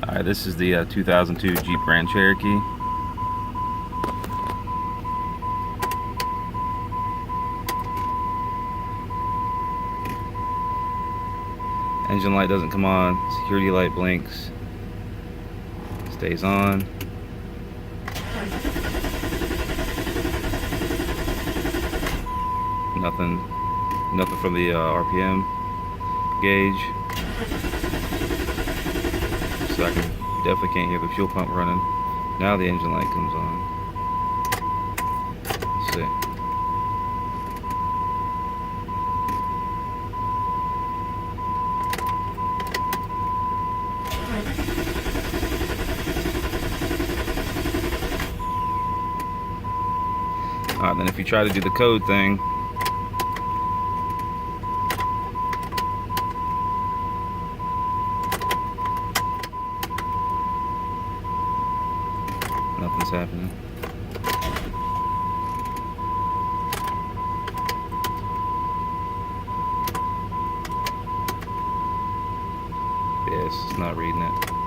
Alright, this is the 2002 Jeep Grand Cherokee. Engine light doesn't come on, security light blinks, stays on. Nothing from the RPM gauge. So I definitely can't hear the fuel pump running. Now the engine light comes on. Let's see. Alright, then if you try to do the code thing, nothing's happening. Yes, it's not reading it.